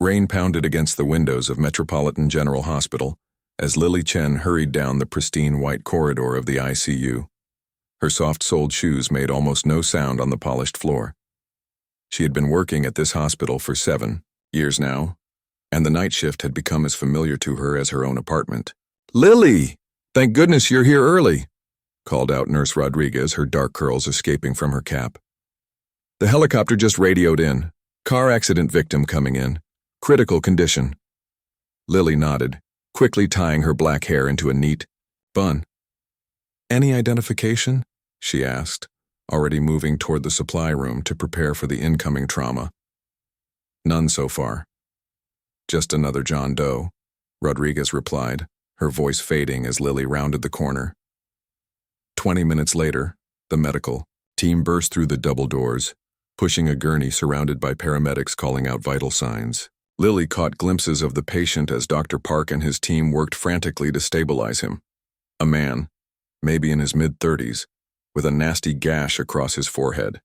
Rain pounded against the windows of Metropolitan General Hospital as Lily Chen hurried down the pristine white corridor of the ICU. Her soft-soled shoes made almost no sound on the polished floor. She had been working at this hospital for 7 years now, and the night shift had become as familiar to her as her own apartment. "Lily! Thank goodness you're here early," called out Nurse Rodriguez, her dark curls escaping from her cap. "The helicopter just radioed in. Car accident victim coming in. Critical condition." Lily nodded, quickly tying her black hair into a neat bun. "Any identification?" she asked, already moving toward the supply room to prepare for the incoming trauma. "None so far. Just another John Doe," Rodriguez replied, her voice fading as Lily rounded the corner. 20 minutes later, the medical team burst through the double doors, pushing a gurney surrounded by paramedics calling out vital signs. Lily caught glimpses of the patient as Dr. Park and his team worked frantically to stabilize him. A man, maybe in his mid-30s, with a nasty gash across his forehead.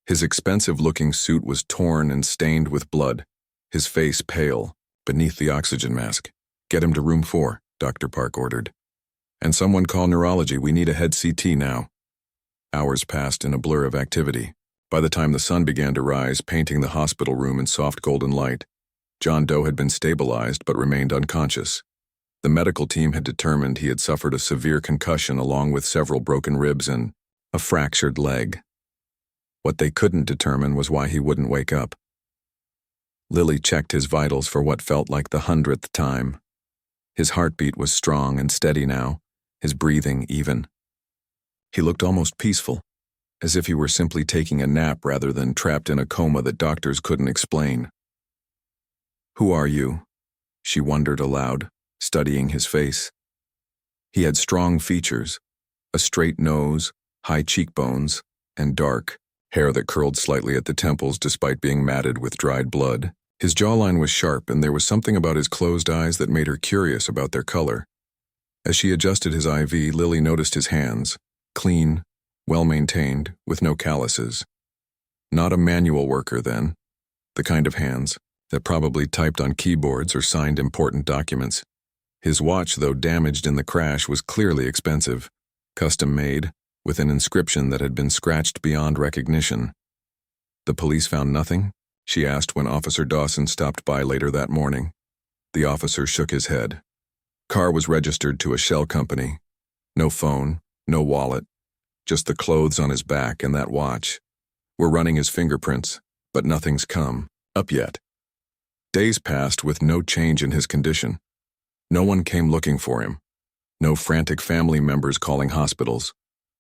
His expensive-looking suit was torn and stained with blood, his face pale, beneath the oxygen mask. "Get him to room 4, Dr. Park ordered. "And someone call neurology, we need a head CT now." Hours passed in a blur of activity. By the time the sun began to rise, painting the hospital room in soft golden light, John Doe had been stabilized but remained unconscious. The medical team had determined he had suffered a severe concussion along with several broken ribs and a fractured leg. What they couldn't determine was why he wouldn't wake up. Lily checked his vitals for what felt like the 100th time. His heartbeat was strong and steady now, his breathing even. He looked almost peaceful, as if he were simply taking a nap rather than trapped in a coma that doctors couldn't explain. "Who are you?" she wondered aloud, studying his face. He had strong features, a straight nose, high cheekbones, and dark hair that curled slightly at the temples despite being matted with dried blood. His jawline was sharp, and there was something about his closed eyes that made her curious about their color. As she adjusted his IV, Lily noticed his hands, clean, well-maintained, with no calluses. Not a manual worker, then. The kind of hands that probably typed on keyboards or signed important documents. His watch, though damaged in the crash, was clearly expensive, custom-made, with an inscription that had been scratched beyond recognition. "The police found nothing?" she asked when Officer Dawson stopped by later that morning. The officer shook his head. Car was registered to a shell company. No phone, no wallet, just the clothes on his back and that watch. "We're running his fingerprints, but nothing's come up yet." Days passed with no change in his condition. No one came looking for him. No frantic family members calling hospitals.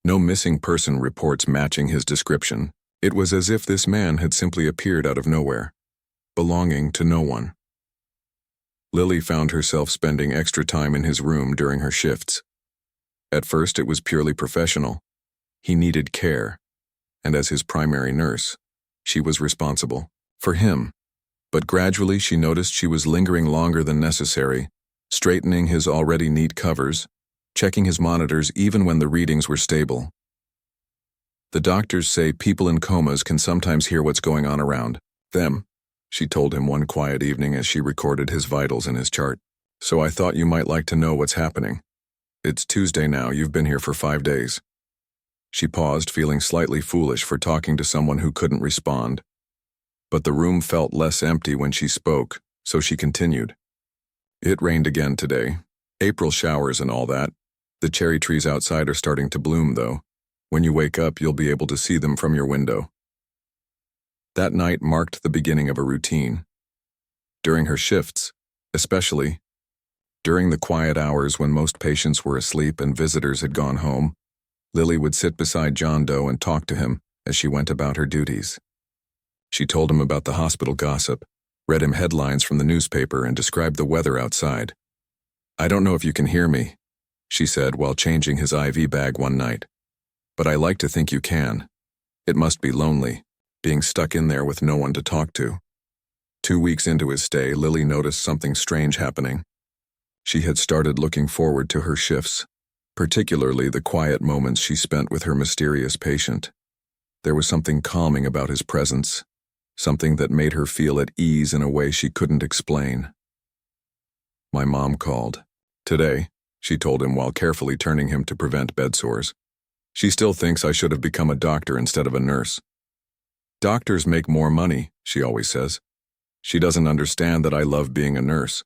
No missing person reports matching his description. It was as if this man had simply appeared out of nowhere, belonging to no one. Lily found herself spending extra time in his room during her shifts. At first, it was purely professional. He needed care, and as his primary nurse, she was responsible for him. But gradually she noticed she was lingering longer than necessary, straightening his already neat covers, checking his monitors even when the readings were stable. "The doctors say people in comas can sometimes hear what's going on around them," she told him one quiet evening as she recorded his vitals in his chart. "So I thought you might like to know what's happening. It's Tuesday now, you've been here for 5 days. She paused, feeling slightly foolish for talking to someone who couldn't respond. But the room felt less empty when she spoke, so she continued. "It rained again today. April showers and all that. The cherry trees outside are starting to bloom, though. When you wake up, you'll be able to see them from your window." That night marked the beginning of a routine. During her shifts, especially, during the quiet hours when most patients were asleep and visitors had gone home, Lily would sit beside John Doe and talk to him as she went about her duties. She told him about the hospital gossip, read him headlines from the newspaper, and described the weather outside. "I don't know if you can hear me," she said while changing his IV bag one night. "But I like to think you can. It must be lonely, being stuck in there with no one to talk to." 2 weeks into his stay, Lily noticed something strange happening. She had started looking forward to her shifts, particularly the quiet moments she spent with her mysterious patient. There was something calming about his presence, something that made her feel at ease in a way she couldn't explain. My mom called. Today, she told him while carefully turning him to prevent bed sores. She still thinks I should have become a doctor instead of a nurse. Doctors make more money, she always says. She doesn't understand that I love being a nurse.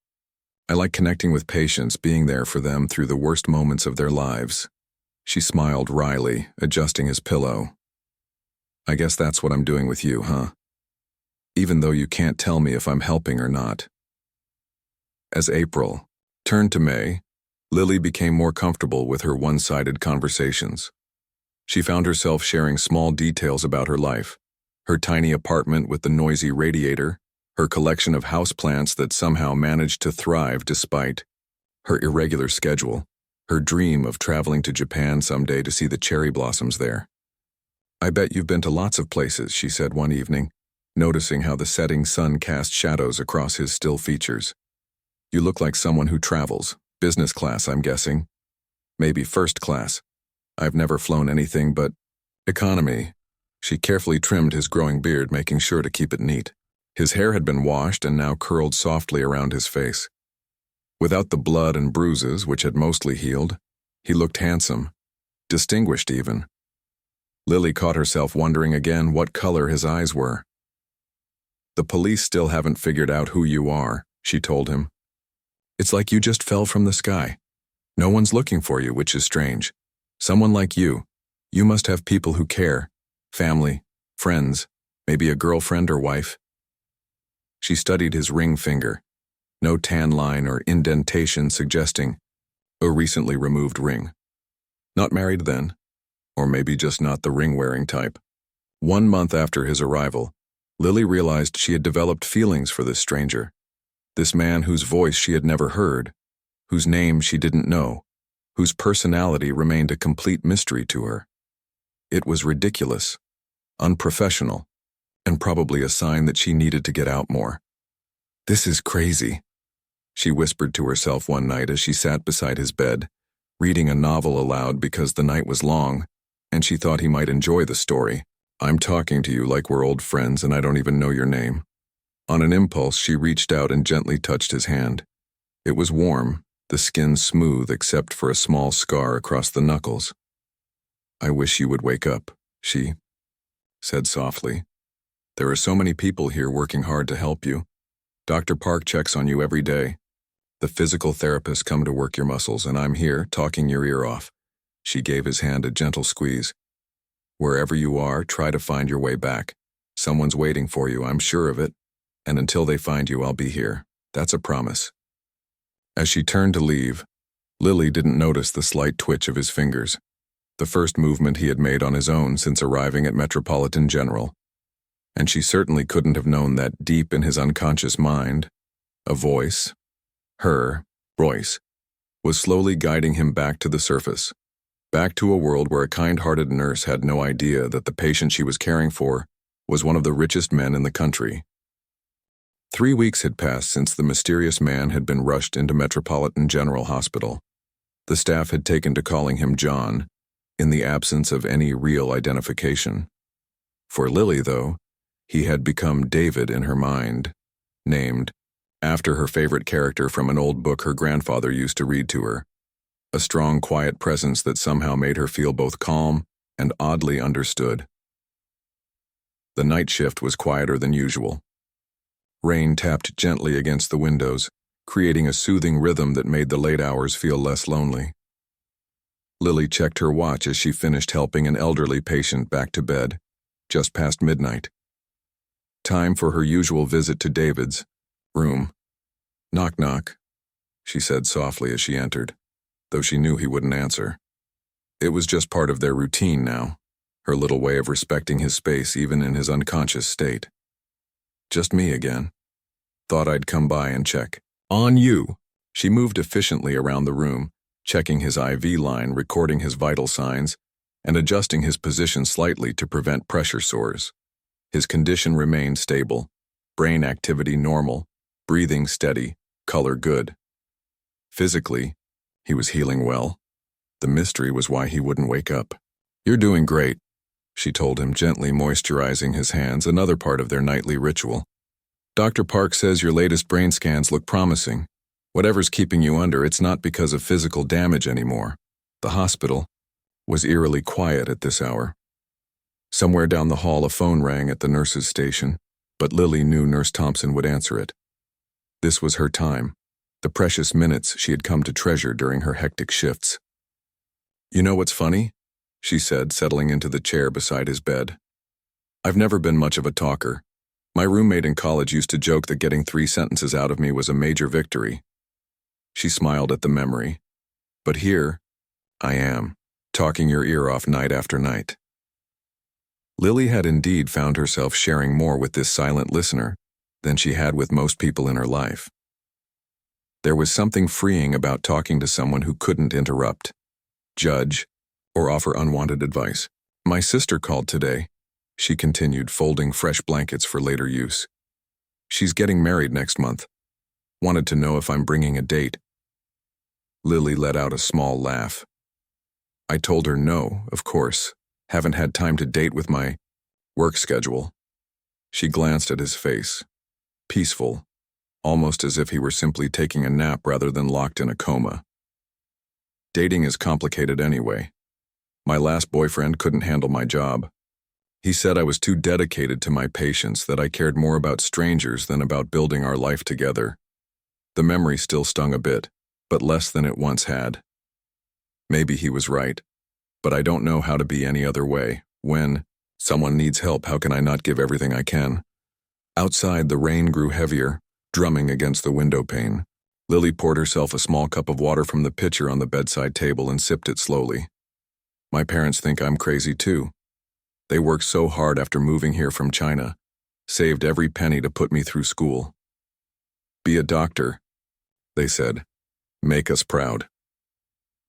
I like connecting with patients, being there for them through the worst moments of their lives. She smiled wryly, adjusting his pillow. I guess that's what I'm doing with you, huh? Even though you can't tell me if I'm helping or not. As April turned to May, Lily became more comfortable with her one-sided conversations. She found herself sharing small details about her life, her tiny apartment with the noisy radiator, her collection of houseplants that somehow managed to thrive despite her irregular schedule, her dream of traveling to Japan someday to see the cherry blossoms there. I bet you've been to lots of places, she said one evening, noticing how the setting sun cast shadows across his still features. You look like someone who travels. Business class, I'm guessing. Maybe first class. I've never flown anything but economy. She carefully trimmed his growing beard, making sure to keep it neat. His hair had been washed and now curled softly around his face. Without the blood and bruises, which had mostly healed, he looked handsome, distinguished even. Lily caught herself wondering again what color his eyes were. The police still haven't figured out who you are, she told him. It's like you just fell from the sky. No one's looking for you, which is strange. Someone like you. You must have people who care. Family, friends, maybe a girlfriend or wife. She studied his ring finger. No tan line or indentation suggesting a recently removed ring. Not married then, or maybe just not the ring-wearing type. 1 month after his arrival, Lily realized she had developed feelings for this stranger. This man whose voice she had never heard, whose name she didn't know, whose personality remained a complete mystery to her. It was ridiculous, unprofessional, and probably a sign that she needed to get out more. This is crazy, she whispered to herself one night as she sat beside his bed, reading a novel aloud because the night was long, and she thought he might enjoy the story. I'm talking to you like we're old friends and I don't even know your name. On an impulse, she reached out and gently touched his hand. It was warm, the skin smooth except for a small scar across the knuckles. I wish you would wake up, she said softly. There are so many people here working hard to help you. Dr. Park checks on you every day. The physical therapists come to work your muscles, and I'm here, talking your ear off. She gave his hand a gentle squeeze. Wherever you are, try to find your way back. Someone's waiting for you, I'm sure of it. And until they find you, I'll be here. That's a promise. As she turned to leave, Lily didn't notice the slight twitch of his fingers, the first movement he had made on his own since arriving at Metropolitan General. And she certainly couldn't have known that deep in his unconscious mind, a voice, her voice, was slowly guiding him back to the surface, back to a world where a kind-hearted nurse had no idea that the patient she was caring for was one of the richest men in the country. 3 weeks had passed since the mysterious man had been rushed into Metropolitan General Hospital. The staff had taken to calling him John, in the absence of any real identification. For Lily, though, he had become David in her mind, named after her favorite character from an old book her grandfather used to read to her, a strong, quiet presence that somehow made her feel both calm and oddly understood. The night shift was quieter than usual. Rain tapped gently against the windows, creating a soothing rhythm that made the late hours feel less lonely. Lily checked her watch as she finished helping an elderly patient back to bed, just past midnight. Time for her usual visit to David's room. Knock, knock, she said softly as she entered, though she knew he wouldn't answer. It was just part of their routine now, her little way of respecting his space even in his unconscious state. Just me again. Thought I'd come by and check. On you. She moved efficiently around the room, checking his IV line, recording his vital signs, and adjusting his position slightly to prevent pressure sores. His condition remained stable, brain activity normal, breathing steady, color good. Physically, he was healing well. The mystery was why he wouldn't wake up. You're doing great. she told him, gently moisturizing his hands, another part of their nightly ritual. Dr. Park says your latest brain scans look promising. Whatever's keeping you under, it's not because of physical damage anymore. The hospital was eerily quiet at this hour. Somewhere down the hall, a phone rang at the nurse's station, but Lily knew Nurse Thompson would answer it. This was her time, the precious minutes she had come to treasure during her hectic shifts. You know what's funny? She said, settling into the chair beside his bed. I've never been much of a talker. My roommate in college used to joke that getting 3 sentences out of me was a major victory. She smiled at the memory. But here, I am, talking your ear off night after night. Lily had indeed found herself sharing more with this silent listener than she had with most people in her life. There was something freeing about talking to someone who couldn't interrupt, judge, or offer unwanted advice. My sister called today, she continued, folding fresh blankets for later use. She's getting married next month. Wanted to know if I'm bringing a date. Lily let out a small laugh. I told her no, of course. Haven't had time to date with my work schedule. She glanced at his face. Peaceful, almost as if he were simply taking a nap rather than locked in a coma. Dating is complicated anyway. My last boyfriend couldn't handle my job. He said I was too dedicated to my patients, that I cared more about strangers than about building our life together. The memory still stung a bit, but less than it once had. Maybe he was right, but I don't know how to be any other way. When someone needs help, how can I not give everything I can? Outside, the rain grew heavier, drumming against the window pane. Lily poured herself a small cup of water from the pitcher on the bedside table and sipped it slowly. My parents think I'm crazy too. They worked so hard after moving here from China, saved every penny to put me through school. Be a doctor, they said. Make us proud.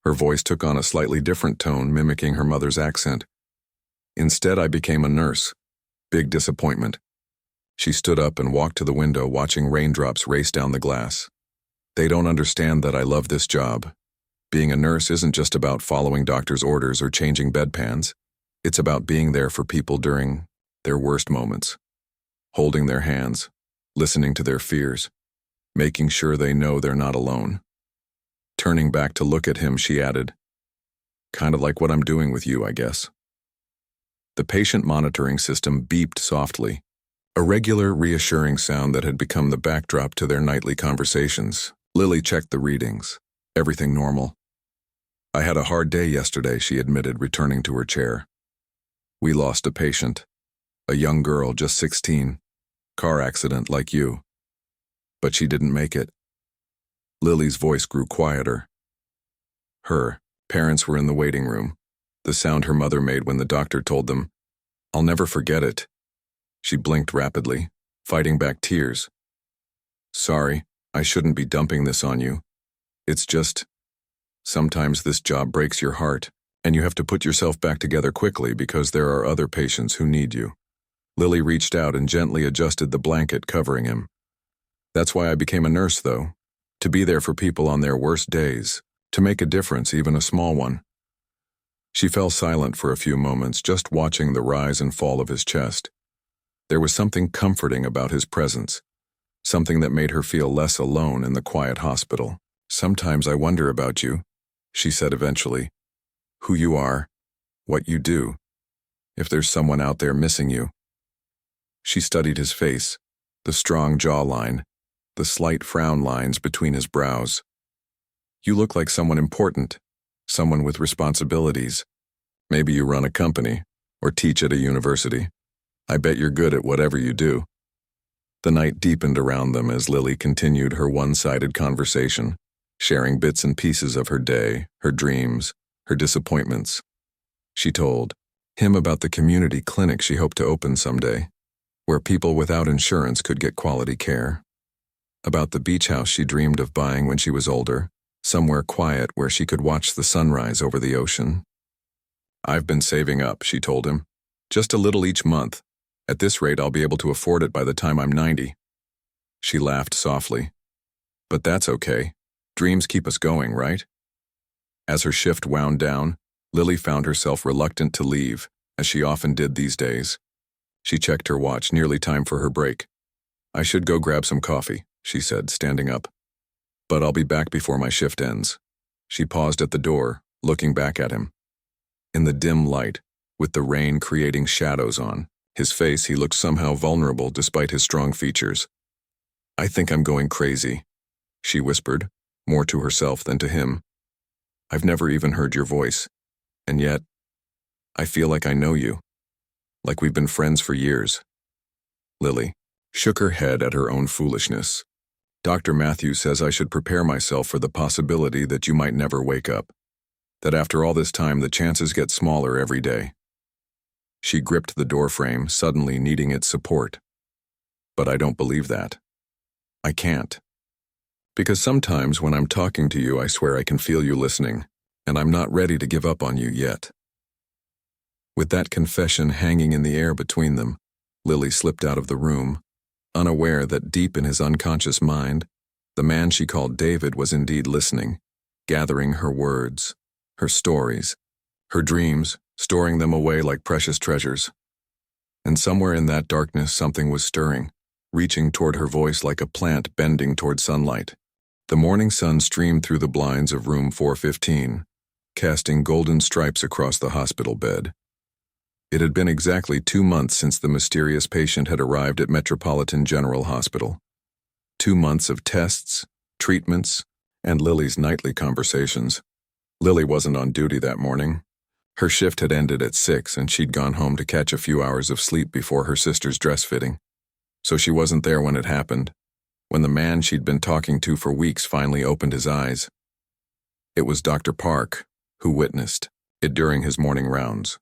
Her voice took on a slightly different tone, mimicking her mother's accent. Instead, I became a nurse. Big disappointment. She stood up and walked to the window, watching raindrops race down the glass. They don't understand that I love this job. Being a nurse isn't just about following doctors' orders or changing bedpans. It's about being there for people during their worst moments. Holding their hands, listening to their fears, making sure they know they're not alone. Turning back to look at him, she added, kind of like what I'm doing with you, I guess. The patient monitoring system beeped softly, a regular, reassuring sound that had become the backdrop to their nightly conversations. Lily checked the readings. Everything normal. I had a hard day yesterday, she admitted, returning to her chair. We lost a patient, a young girl, just 16, car accident like you. But she didn't make it. Lily's voice grew quieter. Her parents were in the waiting room, the sound her mother made when the doctor told them, I'll never forget it. She blinked rapidly, fighting back tears. Sorry, I shouldn't be dumping this on you. It's just, sometimes this job breaks your heart, and you have to put yourself back together quickly because there are other patients who need you. Lily reached out and gently adjusted the blanket covering him. That's why I became a nurse, though. To be there for people on their worst days, to make a difference, even a small one. She fell silent for a few moments, just watching the rise and fall of his chest. There was something comforting about his presence, something that made her feel less alone in the quiet hospital. Sometimes I wonder about you, she said eventually. Who you are, what you do, if there's someone out there missing you. She studied his face, the strong jawline, the slight frown lines between his brows. You look like someone important, someone with responsibilities. Maybe you run a company or teach at a university. I bet you're good at whatever you do. The night deepened around them as Lily continued her one-sided conversation, sharing bits and pieces of her day, her dreams, her disappointments. She told him about the community clinic she hoped to open someday, where people without insurance could get quality care. About the beach house she dreamed of buying when she was older, somewhere quiet where she could watch the sunrise over the ocean. I've been saving up, she told him. Just a little each month. At this rate, I'll be able to afford it by the time I'm 90. She laughed softly. But that's okay. Dreams keep us going, right? As her shift wound down, Lily found herself reluctant to leave, as she often did these days. She checked her watch, nearly time for her break. "I should go grab some coffee," she said, standing up. "But I'll be back before my shift ends." She paused at the door, looking back at him. In the dim light, with the rain creating shadows on his face, he looked somehow vulnerable despite his strong features. "I think I'm going crazy," she whispered, more to herself than to him. "I've never even heard your voice, and yet, I feel like I know you, like we've been friends for years." Lily shook her head at her own foolishness. "Dr. Matthews says I should prepare myself for the possibility that you might never wake up, that after all this time the chances get smaller every day." She gripped the doorframe, suddenly needing its support. "But I don't believe that. I can't. Because sometimes when I'm talking to you, I swear I can feel you listening, and I'm not ready to give up on you yet." With that confession hanging in the air between them, Lily slipped out of the room, unaware that deep in his unconscious mind, the man she called David was indeed listening, gathering her words, her stories, her dreams, storing them away like precious treasures. And somewhere in that darkness something was stirring, reaching toward her voice like a plant bending toward sunlight. The morning sun streamed through the blinds of room 415, casting golden stripes across the hospital bed. It had been exactly 2 months since the mysterious patient had arrived at Metropolitan General Hospital. 2 months of tests, treatments, and Lily's nightly conversations. Lily wasn't on duty that morning. Her shift had ended at 6 and she'd gone home to catch a few hours of sleep before her sister's dress fitting. So she wasn't there when it happened, when the man she'd been talking to for weeks finally opened his eyes. It was Dr. Park who witnessed it during his morning rounds.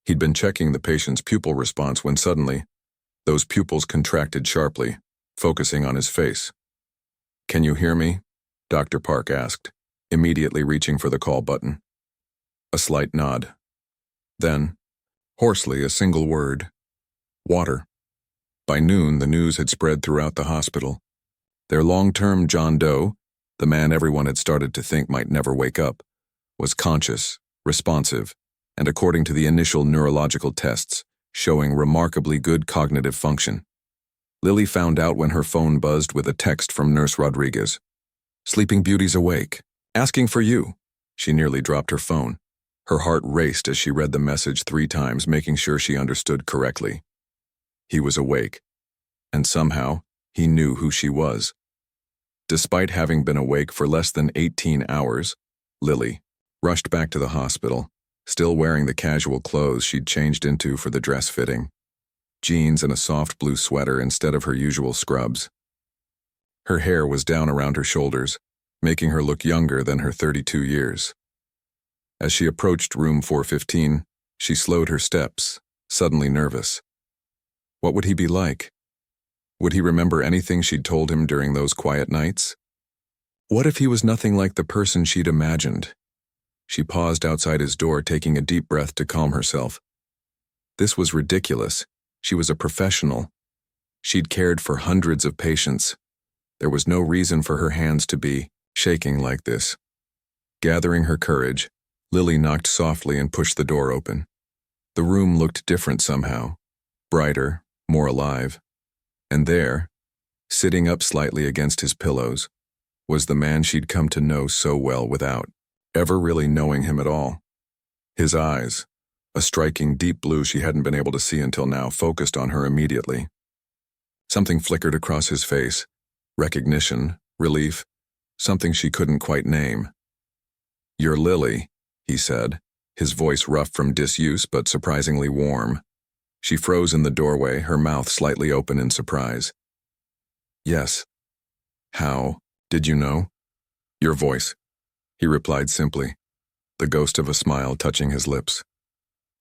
He'd been checking the patient's pupil response when suddenly, those pupils contracted sharply, focusing on his face. "Can you hear me?" Dr. Park asked, immediately reaching for the call button. A slight nod. Then, hoarsely, a single word: "Water." By noon, the news had spread throughout the hospital. Their long-term John Doe, the man everyone had started to think might never wake up, was conscious, responsive, and according to the initial neurological tests, showing remarkably good cognitive function. Lily found out when her phone buzzed with a text from Nurse Rodriguez. "Sleeping Beauty's awake. Asking for you." She nearly dropped her phone. Her heart raced as she read the message 3 times, making sure she understood correctly. He was awake, and somehow, he knew who she was. Despite having been awake for less than 18 hours, Lily rushed back to the hospital, still wearing the casual clothes she'd changed into for the dress fitting. Jeans and a soft blue sweater instead of her usual scrubs. Her hair was down around her shoulders, making her look younger than her 32 years. As she approached room 415, she slowed her steps, suddenly nervous. What would he be like? Would he remember anything she'd told him during those quiet nights? What if he was nothing like the person she'd imagined? She paused outside his door, taking a deep breath to calm herself. This was ridiculous. She was a professional. She'd cared for hundreds of patients. There was no reason for her hands to be shaking like this. Gathering her courage, Lily knocked softly and pushed the door open. The room looked different somehow, brighter, more alive. And there, sitting up slightly against his pillows, was the man she'd come to know so well without ever really knowing him at all. His eyes, a striking deep blue she hadn't been able to see until now, focused on her immediately. Something flickered across his face, recognition, relief, something she couldn't quite name. "You're Lily," he said, his voice rough from disuse but surprisingly warm. She froze in the doorway, her mouth slightly open in surprise. "Yes. How did you know?" "Your voice," he replied simply, the ghost of a smile touching his lips.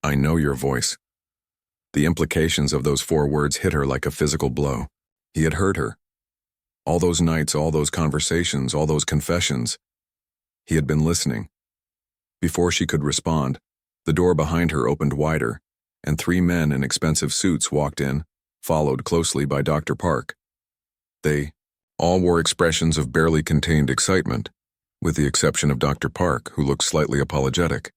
"I know your voice." The implications of those 4 words hit her like a physical blow. He had heard her. All those nights, all those conversations, all those confessions. He had been listening. Before she could respond, the door behind her opened wider, and 3 men in expensive suits walked in, followed closely by Dr. Park. They all wore expressions of barely contained excitement, with the exception of Dr. Park, who looked slightly apologetic.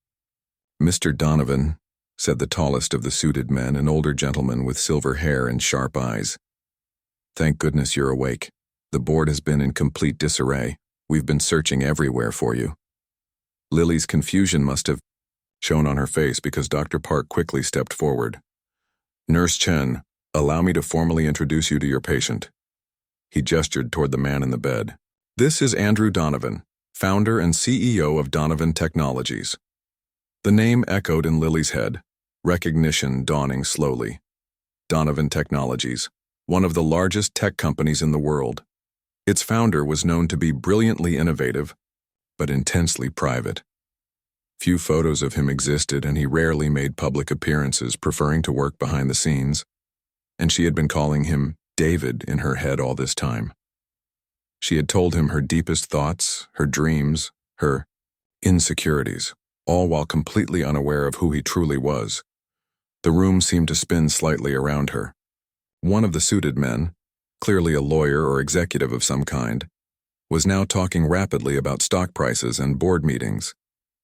"Mr. Donovan," said the tallest of the suited men, an older gentleman with silver hair and sharp eyes. Thank goodness you're awake. The board has been in complete disarray. We've been searching everywhere for you. Lily's confusion must have shown on her face because Dr. Park quickly stepped forward. Nurse Chen, allow me to formally introduce you to your patient. He gestured toward the man in the bed. This is Andrew Donovan, founder and CEO of Donovan Technologies. The name echoed in Lily's head, recognition dawning slowly. Donovan Technologies, one of the largest tech companies in the world. Its founder was known to be brilliantly innovative, but intensely private. Few photos of him existed, and he rarely made public appearances, preferring to work behind the scenes. And she had been calling him David in her head all this time. She had told him her deepest thoughts, her dreams, her insecurities, all while completely unaware of who he truly was. The room seemed to spin slightly around her. One of the suited men, clearly a lawyer or executive of some kind, was now talking rapidly about stock prices and board meetings,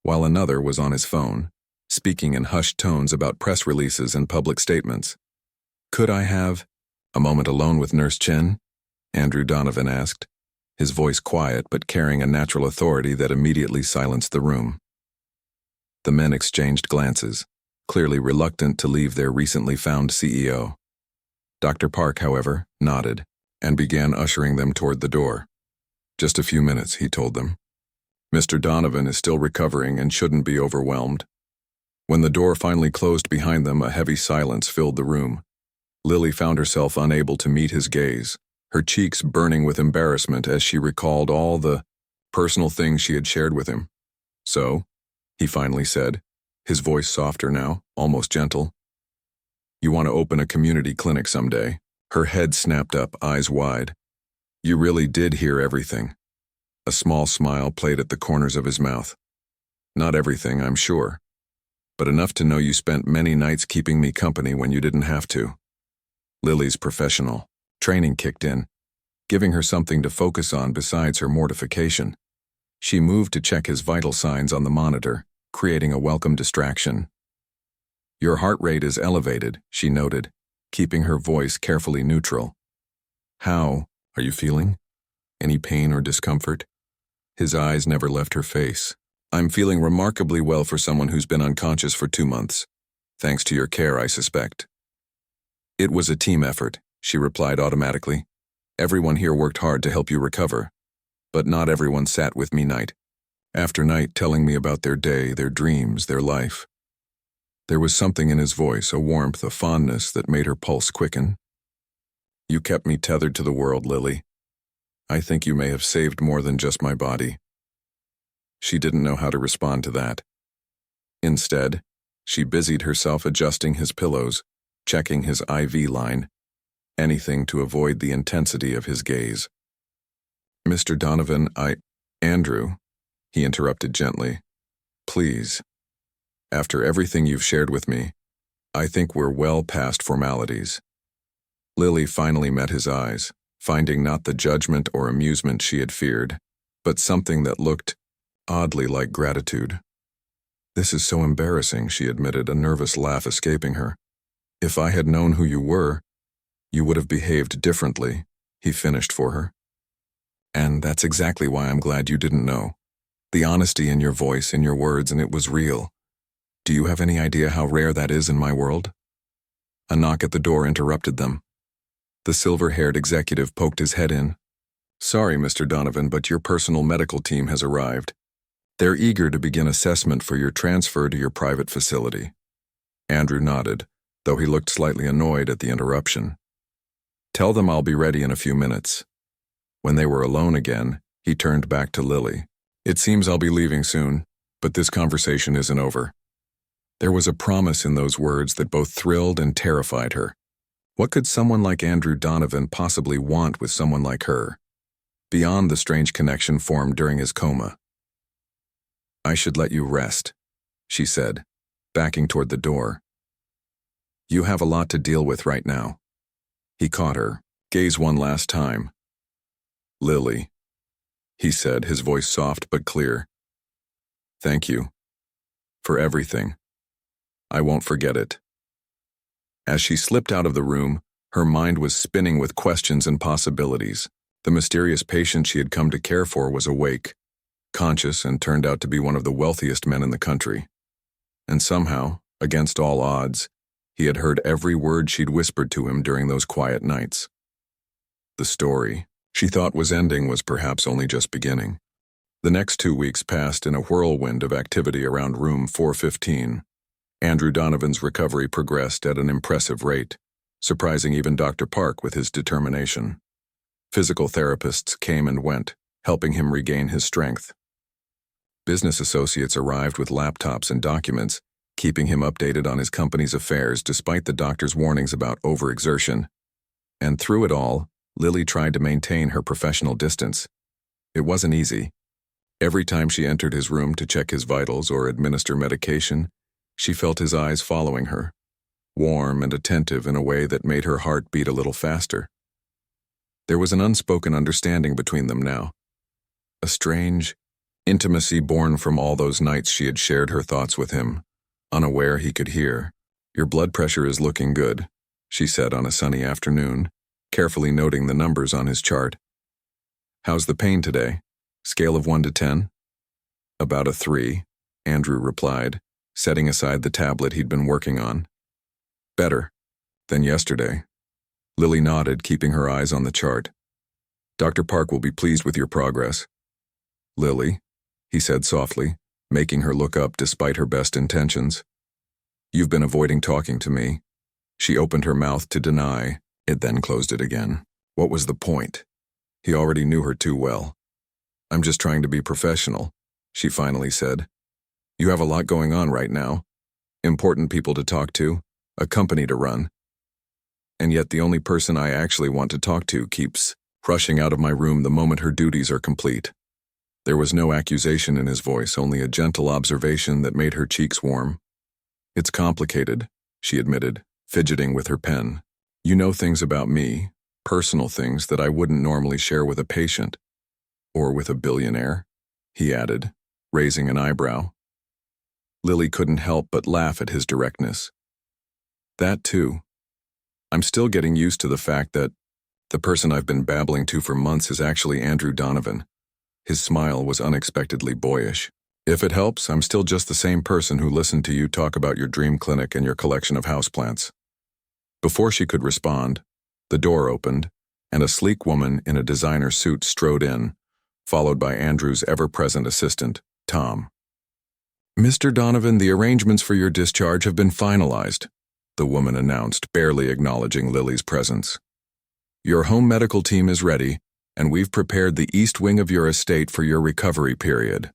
while another was on his phone, speaking in hushed tones about press releases and public statements. Could I have a moment alone with Nurse Chen? Andrew Donovan asked, his voice quiet but carrying a natural authority that immediately silenced the room. The men exchanged glances, clearly reluctant to leave their recently found CEO. Dr. Park, however, nodded and began ushering them toward the door. Just a few minutes, he told them. Mr. Donovan is still recovering and shouldn't be overwhelmed. When the door finally closed behind them, a heavy silence filled the room. Lily found herself unable to meet his gaze, her cheeks burning with embarrassment as she recalled all the personal things she had shared with him. So, he finally said, his voice softer now, almost gentle. You want to open a community clinic someday? Her head snapped up, eyes wide. You really did hear everything. A small smile played at the corners of his mouth. Not everything, I'm sure, but enough to know you spent many nights keeping me company when you didn't have to. Lily's professional training kicked in, giving her something to focus on besides her mortification. She moved to check his vital signs on the monitor, creating a welcome distraction. Your heart rate is elevated, she noted, keeping her voice carefully neutral. How are you feeling? Any pain or discomfort? His eyes never left her face. I'm feeling remarkably well for someone who's been unconscious for 2 months. Thanks to your care, I suspect. It was a team effort, she replied automatically. Everyone here worked hard to help you recover. But not everyone sat with me night after night telling me about their day, their dreams, their life. There was something in his voice, a warmth, a fondness that made her pulse quicken. You kept me tethered to the world, Lily. I think you may have saved more than just my body. She didn't know how to respond to that. Instead, she busied herself adjusting his pillows, checking his IV line, anything to avoid the intensity of his gaze. Mr. Donovan, Andrew, he interrupted gently. Please. After everything you've shared with me, I think we're well past formalities. Lily finally met his eyes, finding not the judgment or amusement she had feared, but something that looked oddly like gratitude. This is so embarrassing, she admitted, a nervous laugh escaping her. If I had known who you were, you would have behaved differently, he finished for her. And that's exactly why I'm glad you didn't know. The honesty in your voice, in your words, and it was real. Do you have any idea how rare that is in my world? A knock at the door interrupted them. The silver-haired executive poked his head in. Sorry, Mr. Donovan, but your personal medical team has arrived. They're eager to begin assessment for your transfer to your private facility. Andrew nodded, though he looked slightly annoyed at the interruption. Tell them I'll be ready in a few minutes. When they were alone again, he turned back to Lily. It seems I'll be leaving soon, but this conversation isn't over. There was a promise in those words that both thrilled and terrified her. What could someone like Andrew Donovan possibly want with someone like her, beyond the strange connection formed during his coma? I should let you rest, she said, backing toward the door. You have a lot to deal with right now. He caught her gaze one last time. Lily, he said, his voice soft but clear. Thank you. For everything. I won't forget it." As she slipped out of the room, her mind was spinning with questions and possibilities. The mysterious patient she had come to care for was awake, conscious, and turned out to be one of the wealthiest men in the country. And somehow, against all odds, he had heard every word she'd whispered to him during those quiet nights. The story she thought was ending was perhaps only just beginning. The next 2 weeks passed in a whirlwind of activity around room 415. Andrew Donovan's recovery progressed at an impressive rate, surprising even Dr. Park with his determination. Physical therapists came and went, helping him regain his strength. Business associates arrived with laptops and documents, keeping him updated on his company's affairs despite the doctor's warnings about overexertion. And through it all, Lily tried to maintain her professional distance. It wasn't easy. Every time she entered his room to check his vitals or administer medication, she felt his eyes following her, warm and attentive in a way that made her heart beat a little faster. There was an unspoken understanding between them now, a strange intimacy born from all those nights she had shared her thoughts with him, unaware he could hear. "Your blood pressure is looking good," she said on a sunny afternoon, carefully noting the numbers on his chart. "How's the pain today? Scale of 1 to 10? "About a 3, Andrew replied, setting aside the tablet he'd been working on. "Better than yesterday." Lily nodded, keeping her eyes on the chart. "Dr. Park will be pleased with your progress." "Lily," he said softly, making her look up despite her best intentions. "You've been avoiding talking to me." She opened her mouth to deny, it then closed it again. What was the point? He already knew her too well. "I'm just trying to be professional," she finally said. "You have a lot going on right now. Important people to talk to, a company to run. And yet the only person I actually want to talk to keeps rushing out of my room the moment her duties are complete." There was no accusation in his voice, only a gentle observation that made her cheeks warm. "It's complicated," she admitted, fidgeting with her pen. "You know things about me, personal things that I wouldn't normally share with a patient. Or with a billionaire," he added, raising an eyebrow. Lily couldn't help but laugh at his directness. "That too. I'm still getting used to the fact that the person I've been babbling to for months is actually Andrew Donovan." His smile was unexpectedly boyish. "If it helps, I'm still just the same person who listened to you talk about your dream clinic and your collection of houseplants." Before she could respond, the door opened, and a sleek woman in a designer suit strode in, followed by Andrew's ever-present assistant, Tom. "Mr. Donovan, the arrangements for your discharge have been finalized," the woman announced, barely acknowledging Lily's presence. "Your home medical team is ready, and we've prepared the east wing of your estate for your recovery period."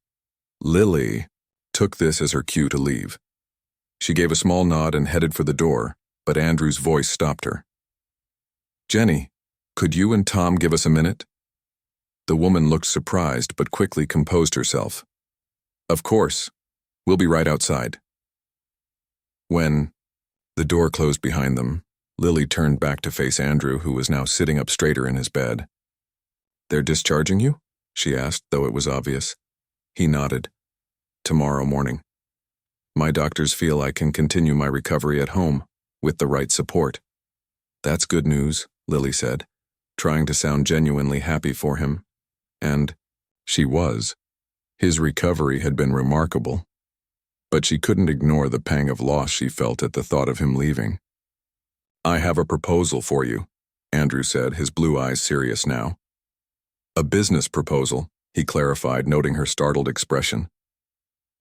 Lily took this as her cue to leave. She gave a small nod and headed for the door, but Andrew's voice stopped her. "Jenny, could you and Tom give us a minute?" The woman looked surprised but quickly composed herself. "Of course. We'll be right outside." When the door closed behind them, Lily turned back to face Andrew, who was now sitting up straighter in his bed. "They're discharging you?" she asked, though it was obvious. He nodded. "Tomorrow morning. My doctors feel I can continue my recovery at home, with the right support." "That's good news," Lily said, trying to sound genuinely happy for him. And she was. His recovery had been remarkable. But she couldn't ignore the pang of loss she felt at the thought of him leaving. "I have a proposal for you," Andrew said, his blue eyes serious now. "A business proposal," he clarified, noting her startled expression.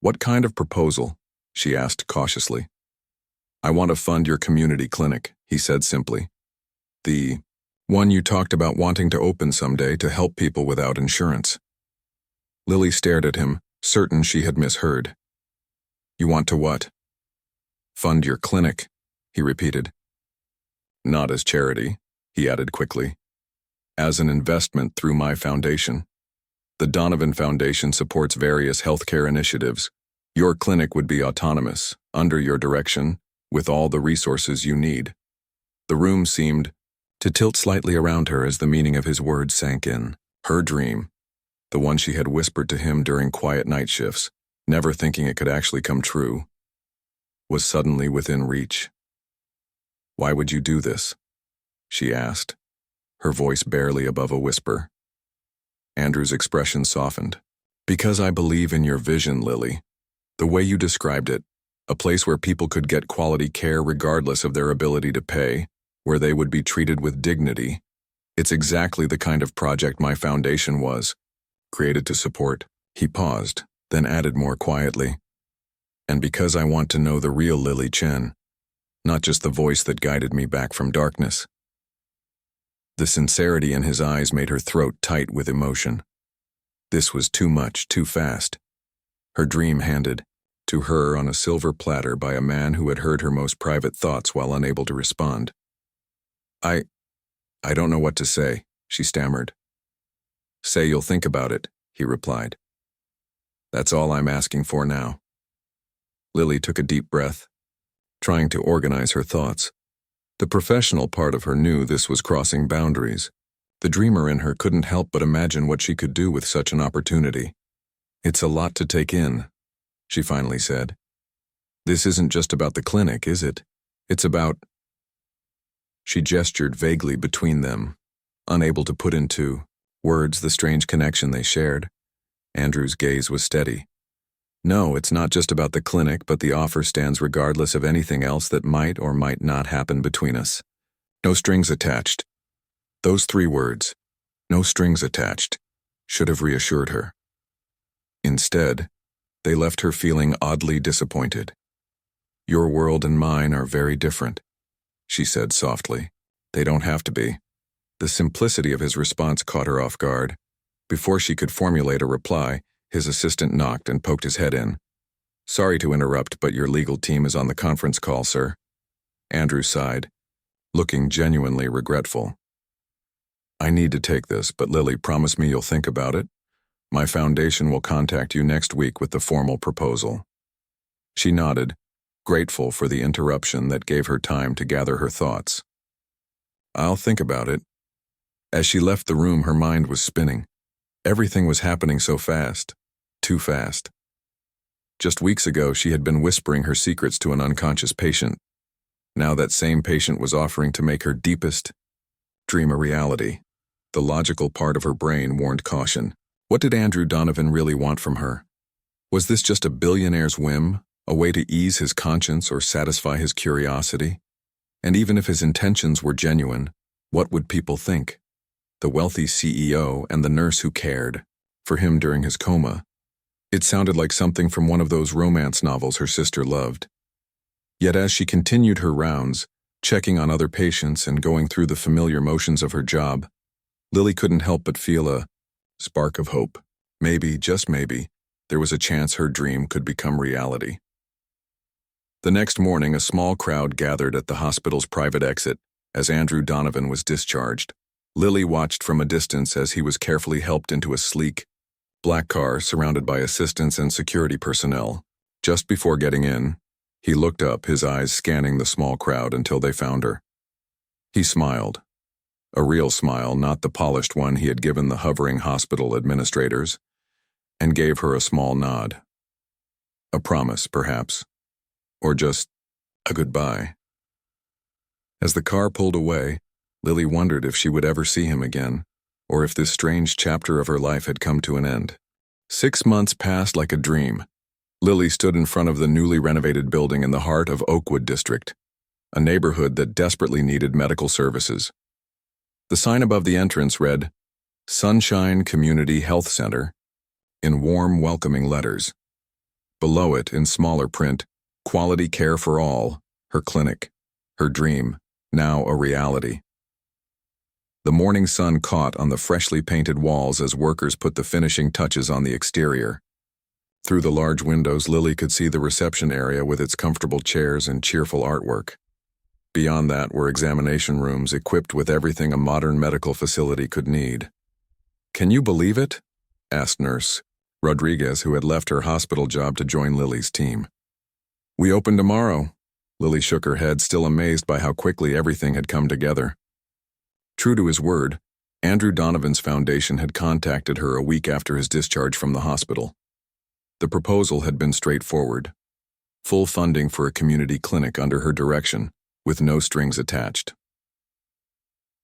"What kind of proposal?" she asked cautiously. "I want to fund your community clinic," he said simply. "The one you talked about wanting to open someday to help people without insurance." Lily stared at him, certain she had misheard. "You want to what?" "Fund your clinic," he repeated. "Not as charity," he added quickly. "As an investment through my foundation. The Donovan Foundation supports various healthcare initiatives. Your clinic would be autonomous, under your direction, with all the resources you need." The room seemed to tilt slightly around her as the meaning of his words sank in. Her dream, the one she had whispered to him during quiet night shifts, never thinking it could actually come true. was suddenly within reach. "Why would you do this?" she asked, her voice barely above a whisper. Andrew's expression softened. "Because I believe in your vision, Lily. The way you described it, a place where people could get quality care regardless of their ability to pay, where they would be treated with dignity. It's exactly the kind of project my foundation was created to support." He paused, then added more quietly, "And because I want to know the real Lily Chen, not just the voice that guided me back from darkness." The sincerity in his eyes made her throat tight with emotion. This was too much, too fast. Her dream handed to her on a silver platter by a man who had heard her most private thoughts while unable to respond. I don't know what to say," she stammered. "Say you'll think about it," he replied. "That's all I'm asking for now." Lily took a deep breath, trying to organize her thoughts. The professional part of her knew this was crossing boundaries. The dreamer in her couldn't help but imagine what she could do with such an opportunity. "It's a lot to take in," she finally said. "This isn't just about the clinic, is it? It's about—" She gestured vaguely between them, unable to put into words the strange connection they shared. Andrew's gaze was steady. "No, it's not just about the clinic, but the offer stands regardless of anything else that might or might not happen between us. No strings attached." Those 3 words, "no strings attached," should have reassured her. Instead, they left her feeling oddly disappointed. "Your world and mine are very different," she said softly. "They don't have to be." The simplicity of his response caught her off guard. Before she could formulate a reply, his assistant knocked and poked his head in. "Sorry to interrupt, but your legal team is on the conference call, sir." Andrew sighed, looking genuinely regretful. "I need to take this, but Lily, promise me you'll think about it. My foundation will contact you next week with the formal proposal." She nodded, grateful for the interruption that gave her time to gather her thoughts. "I'll think about it." As she left the room, her mind was spinning. Everything was happening so fast, too fast. Just weeks ago, she had been whispering her secrets to an unconscious patient. Now that same patient was offering to make her deepest dream a reality. The logical part of her brain warned caution. What did Andrew Donovan really want from her? Was this just a billionaire's whim, a way to ease his conscience or satisfy his curiosity? And even if his intentions were genuine, what would people think? The wealthy CEO and the nurse who cared for him during his coma. It sounded like something from one of those romance novels her sister loved. Yet as she continued her rounds, checking on other patients and going through the familiar motions of her job, Lily couldn't help but feel a spark of hope. Maybe, just maybe, there was a chance her dream could become reality. The next morning, a small crowd gathered at the hospital's private exit as Andrew Donovan was discharged. Lily watched from a distance as he was carefully helped into a sleek, black car surrounded by assistants and security personnel. Just before getting in, he looked up, his eyes scanning the small crowd until they found her. He smiled. A real smile, not the polished one he had given the hovering hospital administrators, and gave her a small nod. A promise, perhaps. Or just a goodbye. As the car pulled away, Lily wondered if she would ever see him again, or if this strange chapter of her life had come to an end. 6 months passed like a dream. Lily stood in front of the newly renovated building in the heart of Oakwood District, a neighborhood that desperately needed medical services. The sign above the entrance read, "Sunshine Community Health Center," in warm, welcoming letters. Below it, in smaller print, "Quality Care for All," her clinic, her dream, now a reality. The morning sun caught on the freshly painted walls as workers put the finishing touches on the exterior. Through the large windows, Lily could see the reception area with its comfortable chairs and cheerful artwork. Beyond that were examination rooms equipped with everything a modern medical facility could need. "Can you believe it?" asked Nurse Rodriguez, who had left her hospital job to join Lily's team. "We open tomorrow." Lily shook her head, still amazed by how quickly everything had come together. True to his word, Andrew Donovan's foundation had contacted her a week after his discharge from the hospital. The proposal had been straightforward. full funding for a community clinic under her direction, with no strings attached.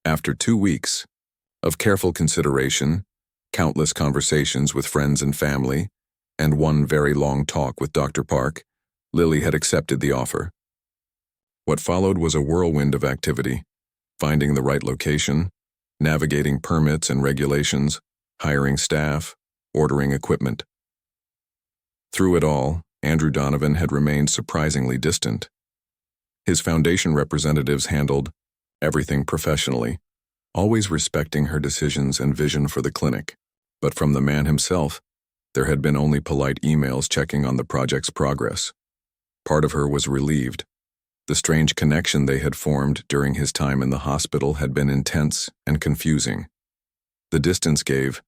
After 2 weeks of careful consideration, countless conversations with friends and family, and one very long talk with Dr. Park, Lily had accepted the offer. What followed was a whirlwind of activity, finding the right location, navigating permits and regulations, hiring staff, ordering equipment. Through it all, Andrew Donovan had remained surprisingly distant. His foundation representatives handled everything professionally, always respecting her decisions and vision for the clinic. But from the man himself, there had been only polite emails checking on the project's progress. Part of her was relieved. The strange connection they had formed during his time in the hospital had been intense and confusing. The distance gave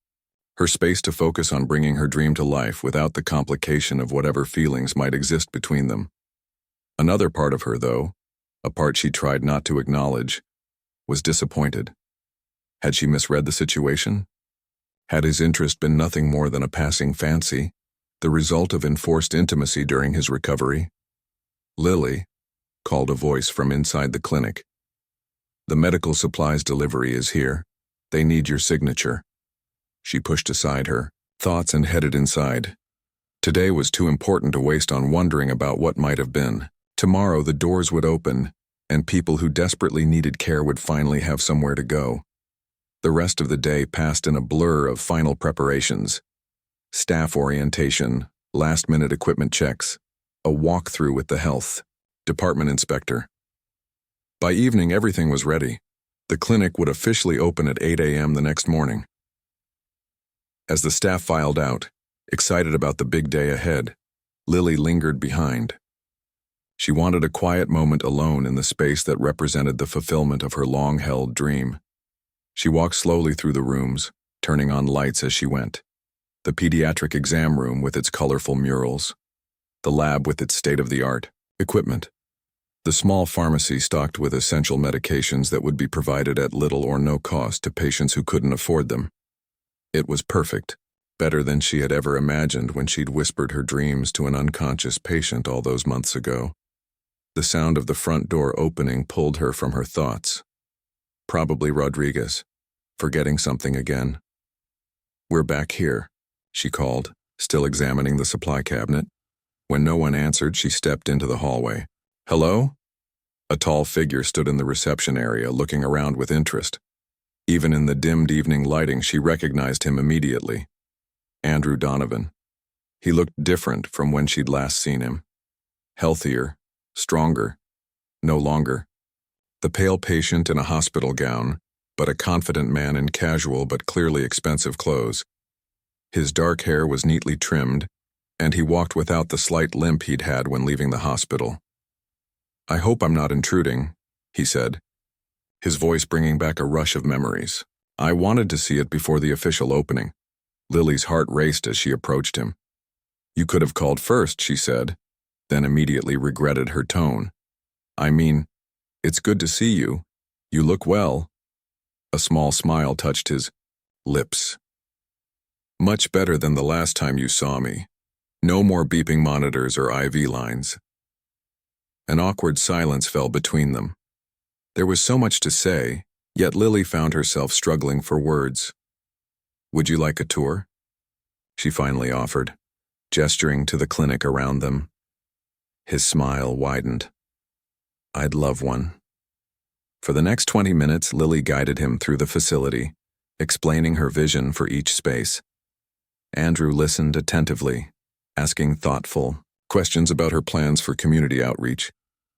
her space to focus on bringing her dream to life without the complication of whatever feelings might exist between them. Another part of her, though, a part she tried not to acknowledge, was disappointed. Had she misread the situation? Had his interest been nothing more than a passing fancy, the result of enforced intimacy during his recovery? "Lily," called a voice from inside the clinic. "The medical supplies delivery is here. They need your signature." She pushed aside her thoughts and headed inside. Today was too important to waste on wondering about what might have been. Tomorrow the doors would open, and people who desperately needed care would finally have somewhere to go. The rest of the day passed in a blur of final preparations. Staff orientation, last-minute equipment checks, a walkthrough with the health department inspector. By evening, everything was ready. The clinic would officially open at 8 a.m. the next morning. As the staff filed out, excited about the big day ahead, Lily lingered behind. She wanted a quiet moment alone in the space that represented the fulfillment of her long-held dream. She walked slowly through the rooms, turning on lights as she went. The pediatric exam room with its colorful murals, the lab with its state-of-the-art equipment, the small pharmacy stocked with essential medications that would be provided at little or no cost to patients who couldn't afford them. It was perfect, better than she had ever imagined when she'd whispered her dreams to an unconscious patient all those months ago. The sound of the front door opening pulled her from her thoughts. Probably Rodriguez, forgetting something again. "We're back here," she called, still examining the supply cabinet. When no one answered, she stepped into the hallway. "Hello?" A tall figure stood in the reception area, looking around with interest. Even in the dimmed evening lighting, she recognized him immediately. Andrew Donovan. He looked different from when she'd last seen him. Healthier, stronger, no longer the pale patient in a hospital gown, but a confident man in casual but clearly expensive clothes. His dark hair was neatly trimmed, and he walked without the slight limp he'd had when leaving the hospital. "I hope I'm not intruding," he said, his voice bringing back a rush of memories. "I wanted to see it before the official opening." Lily's heart raced as she approached him. "You could have called first," she said, then immediately regretted her tone. "I mean, it's good to see you. You look well." A small smile touched his lips. "Much better than the last time you saw me. No more beeping monitors or IV lines." An awkward silence fell between them. There was so much to say, yet Lily found herself struggling for words. "Would you like a tour?" she finally offered, gesturing to the clinic around them. His smile widened. "I'd love one." For the next 20 minutes, Lily guided him through the facility, explaining her vision for each space. Andrew listened attentively, asking thoughtful questions about her plans for community outreach,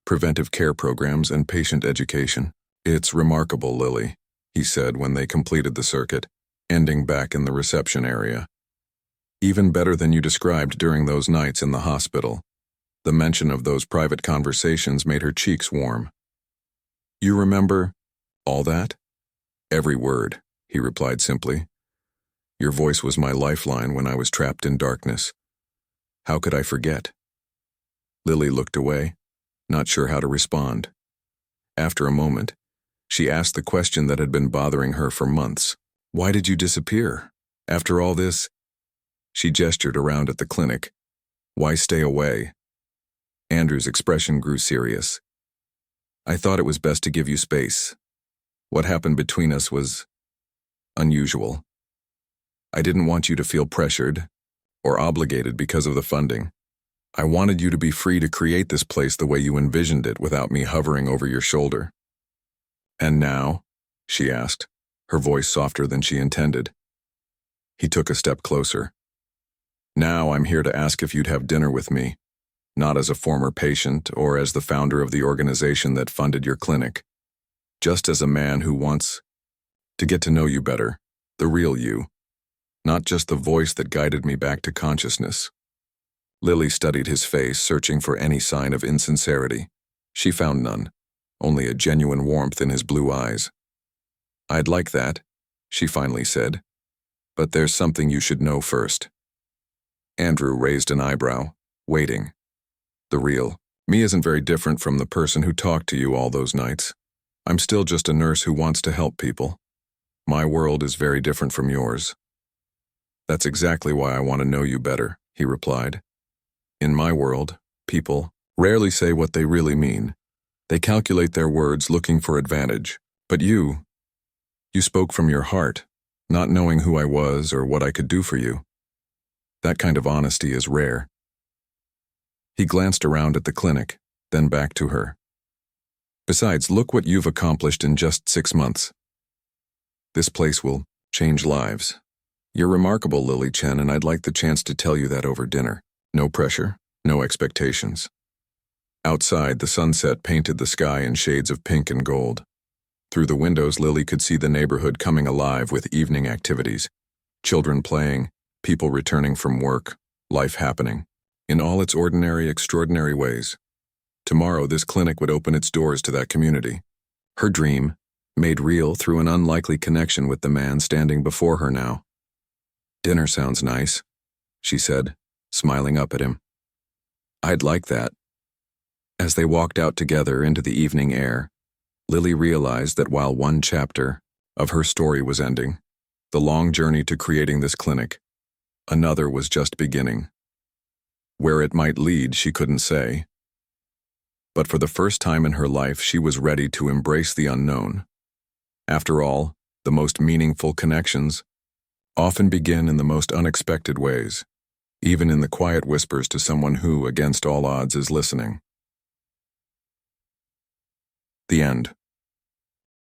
preventive care programs, and patient education. "It's remarkable, Lily," he said when they completed the circuit, ending back in the reception area. "Even better than you described during those nights in the hospital." The mention of those private conversations made her cheeks warm. "You remember all that?" "Every word," he replied simply. "Your voice was my lifeline when I was trapped in darkness. How could I forget?" Lily looked away, not sure how to respond. After a moment, she asked the question that had been bothering her for months. "Why did you disappear? After all this?" She gestured around at the clinic. "Why stay away?" Andrew's expression grew serious. I thought it was best to give you space. What happened between us was unusual. I didn't want you to feel pressured or obligated because of the funding. I wanted you to be free to create this place the way you envisioned it without me hovering over your shoulder. And now? She asked, her voice softer than she intended. He took a step closer. Now I'm here to ask if you'd have dinner with me, not as a former patient or as the founder of the organization that funded your clinic, just as a man who wants to get to know you better, the real you, not just the voice that guided me back to consciousness. Lily studied his face, searching for any sign of insincerity. She found none, only a genuine warmth in his blue eyes. I'd like that, she finally said, but there's something you should know first. Andrew raised an eyebrow, waiting. The real me isn't very different from the person who talked to you all those nights. I'm still just a nurse who wants to help people. My world is very different from yours. That's exactly why I want to know you better, he replied. In my world, people rarely say what they really mean. They calculate their words looking for advantage. But you spoke from your heart, not knowing who I was or what I could do for you. That kind of honesty is rare. He glanced around at the clinic, then back to her. Besides, look what you've accomplished in just 6 months. This place will change lives. You're remarkable, Lily Chen, and I'd like the chance to tell you that over dinner. No pressure, no expectations. Outside, the sunset painted the sky in shades of pink and gold. Through the windows, Lily could see the neighborhood coming alive with evening activities. Children playing, people returning from work, life happening, in all its ordinary, extraordinary ways. Tomorrow, this clinic would open its doors to that community. Her dream, made real through an unlikely connection with the man standing before her now. Dinner sounds nice, she said, smiling up at him. I'd like that. As they walked out together into the evening air, Lily realized that while one chapter of her story was ending, the long journey to creating this clinic, another was just beginning. Where it might lead, she couldn't say. But for the first time in her life, she was ready to embrace the unknown. After all, the most meaningful connections often begin in the most unexpected ways, even in the quiet whispers to someone who, against all odds, is listening. The end.